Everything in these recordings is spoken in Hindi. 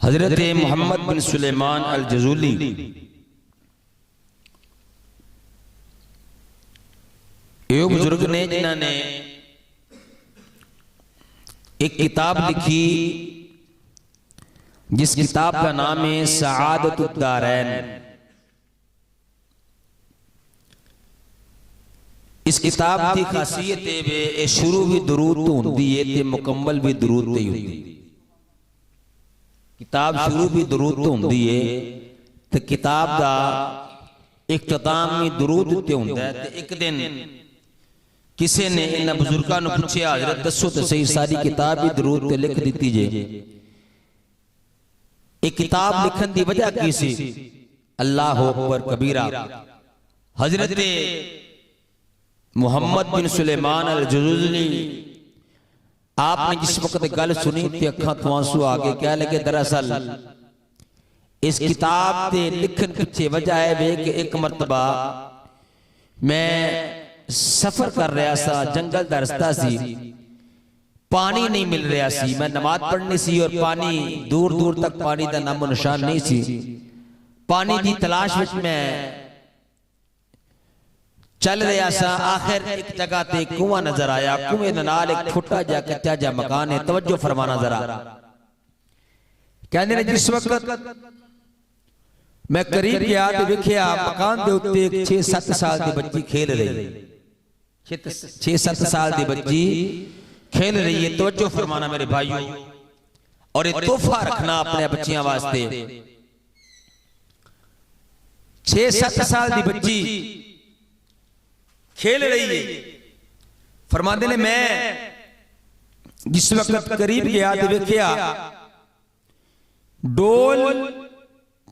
हजरत मोहम्मद बिन सुलेमान अल जज़ूली ये बुजुर्ग ने जिन्होंने एक किताब लिखी जिस किताब का नाम है सआदतुद दारैन। इस किताब की खासियत है शुरू भी दुरूद तो होंदी है ते मुकम्मल भी दुरूद ते होंदी। किताब शुरू भी दुरूद तो होंदी है ते किताब दा इख्तिताम भी दुरूद ते होंदा है। ते एक दिन किसी ने इन बुजुर्गों ने पूछा हजरत दसो तो सही सारी किताब ही दुरूद ते लिख दी जे। एक किताब लिखन की वजह की सी? अल्लाह अकबर कबीरा। हजरत मोहम्मद बिन सुलेमान अल जज़ूली आपने जिस वक्त गल सुनी तो अखा तो आंसू आ गए। क्या लगे दरअसल इस किताब के लिखन पीछे वजह है कि एक मरतबा मैं सफर कर रहा सा, जंगल का रास्ता सी, पानी नहीं मिल रहा सी, मैं नमाज पढ़नी सी और पानी दूर दूर तक पानी का नामो निशान नहीं सी। पानी की तलाश में मैं चल रहा सा। आखिर एक जगह ते कुआं नजर आया। कुएं दे नाल एक छोटा जा कच्चा जा मकान है। तवज्जो फरमाना जरा। कहंदे ने जिस वक्त मैं करीब गया तो देखिया मकान दे उत्ते एक 6-7 साल की बच्ची खेल रही। 6-7 साल की बच्ची खेल रही है। तवज्जो फरमाना मेरे भाइयों, और ये तोहफा रखना अपने बच्चियों वास्ते। 6-7 साल की बच्ची खेल रही है। फरमाते ने मैं जिस वक्त करीब गया तो देखिया डोल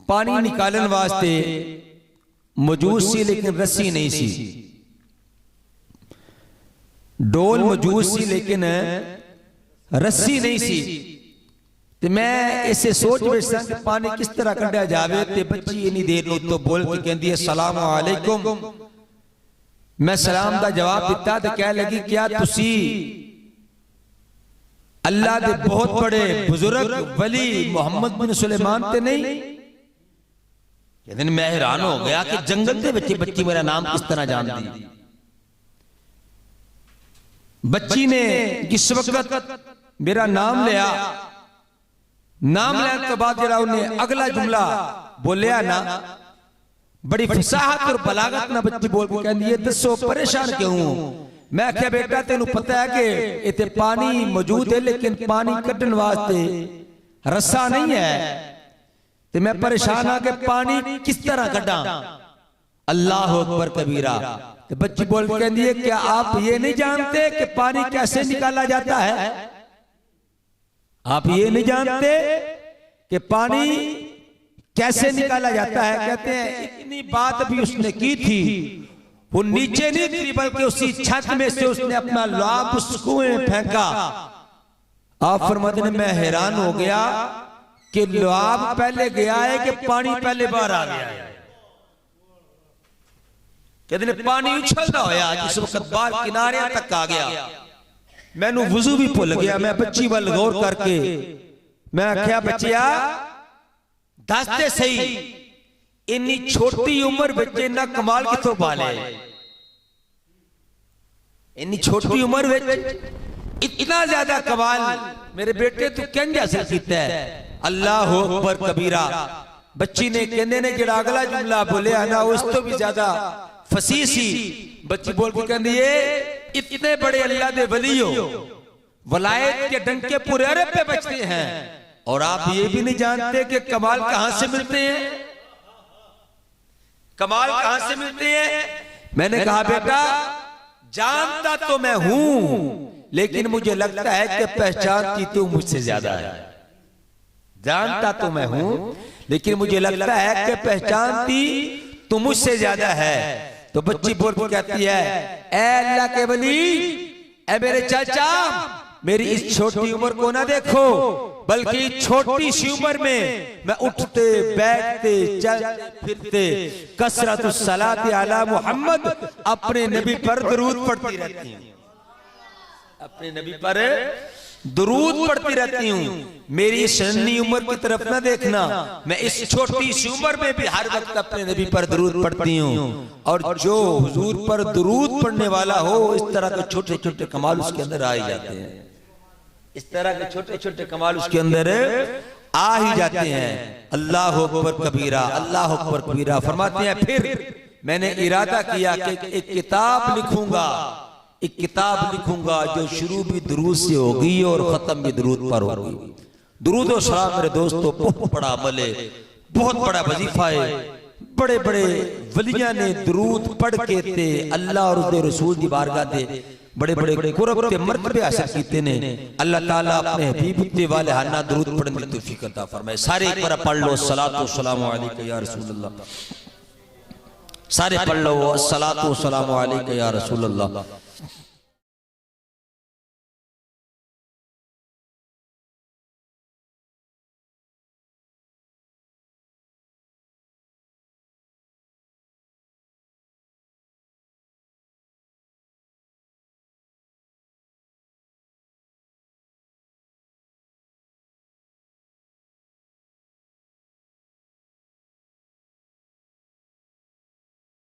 पानी निकालने वास्ते मौजूद सी लेकिन रस्सी नहीं सी। डोल मौजूद सी लेकिन रस्सी नहीं सी। ते मैं इसे सोच बैठा कि पानी किस तरह कढ़िया जावे। ते बच्ची इन्नी देर नूं तो बोल के कहती है सलाम अलैकुम। मैं सलाम का जवाब दिता तो कह लगी क्या तुसी अल्लाह दे बहुत बड़े बुजुर्ग वली मोहम्मद बिन सुलेमान ते नहीं? दिन मैं हैरान हो गया कि जंगल के बच्चे बच्ची मेरा नाम किस तरह जानती। बच्ची ने जिस वक्त मेरा नाम लिया, नाम लेने के बाद जरा उन्हें अगला जुमला बोलिया ना, बड़ी फसाहत और बलागत ना बच्ची बोल के कहती है दसो परेशान क्यों हूं? मैं क्या बेटा तेन पता है कि इतने पानी मौजूद है लेकिन पानी कढ़ने वास्ते रस्सा नहीं है। तो मैं परेशान आ के पानी किस तरह कढ़ा? अल्लाह अकबर कबीरा। तो बच्ची बोल के कहती है क्या आप ये नहीं जानते कि पानी कैसे निकाला जाता है? आप ये नहीं जानते कि पानी कैसे निकाला जाता है? कहते हैं इतनी बात भी उसने की थी, वो नीचे नहीं थी बल्कि उसी छत में से उसने अपना लुआब उस कुएं में फेंका। आप फरमाते हैं मैं हैरान हो गया कि लुआब पहले गया है कि पानी पहले बाहर आ गया है। कहते हैं पानी उछलता होया जिस वक्त बाहर किनारे तक आ गया, मैनू वुजू भी भुल गया। मैं बच्ची वाल गौर करके मैं आख्या बच्चिया दसते सही इन्नी छोटी उम्र बच्चे इन्ना कमाल किथों पाले? इन्नी छोटी उम्र में इतना ज्यादा कमाल मेरे बेटे तू कैसे हासिल किया है? अल्लाह अकबर कबीरा। बच्ची ने कहने ने जड़ा अगला जुमला बोलिया ना उस तो भी ज्यादा फसीह सी। बच्ची बोल के कहती है इतने बड़े अल्लाह दे वली हो, वलायत के डंके पूरे अरब पे बजते हैं और आप ये भी नहीं जानते कि कमाल कहां से मिलते हैं? कमाल कहां से मिलते हैं? मैंने कहा बेटा जानता तो मैं हूं लेकिन मुझे लगता है कि पहचानती तू मुझसे ज्यादा है। जानता तो मैं हूं लेकिन मुझे लगता है कि पहचानती तू मुझसे ज्यादा है। तो बच्ची बोल के कहती है ऐ अल्लाह के वली, ऐ मेरे चाचा, मेरी इस छोटी उम्र को ना देखो बल्कि छोटी सी उम्र में मैं उठते बैठते चलते फिरते कसरतुस सलाति अला मुहम्मद अपने नबी पर दरूद पढ़ती रहती हूं। अपने नबी पर दुरूद पढ़ती रहती हूँ। मेरी इस सन्नी उम्र की तरफ ना देखना, मैं इस छोटी सी उम्र में भी हर वक्त अपने नबी पर दुरूद पढ़ती हूँ। और जो हुजूर पर दुरूद पढ़ने वाला हो, इस तरह के छोटे छोटे कमाल उसके अंदर आ ही जाते हैं। इस तरह के छोटे छोटे कमाल उसके अंदर आ ही जाते हैं। अल्लाह अकबर कबीरा, अल्लाह अकबर कबीरा। फरमाते हैं फिर मैंने इरादा किया कि एक किताब लिखूंगा, एक किताब लिखूंगा जो शुरू भी दुरूद से होगी और खत्म भी दुरूद पर होगी। दुरूद और सलाम मेरे दोस्तों बहुत बड़ा अमल है, बहुत बड़ा वजीफा है। बड़े बड़े वलियां ने दुरूद पढ़ के ते अल्लाह और उसके रसूल की बारगाह दे बड़े बड़े कुर्ब ते मर्तबे हासिल कीते ने। अल्लाह ताला अपने हबीब ते वाले हाना दुरूद पढ़ने की तौफीक अता फरमाए। सारे एक बार पढ़ लो सलातो सलाम अलैका या रसूल अल्लाह। सारे पढ़ लो सलातो सलाम अलैका या रसूल अल्लाह।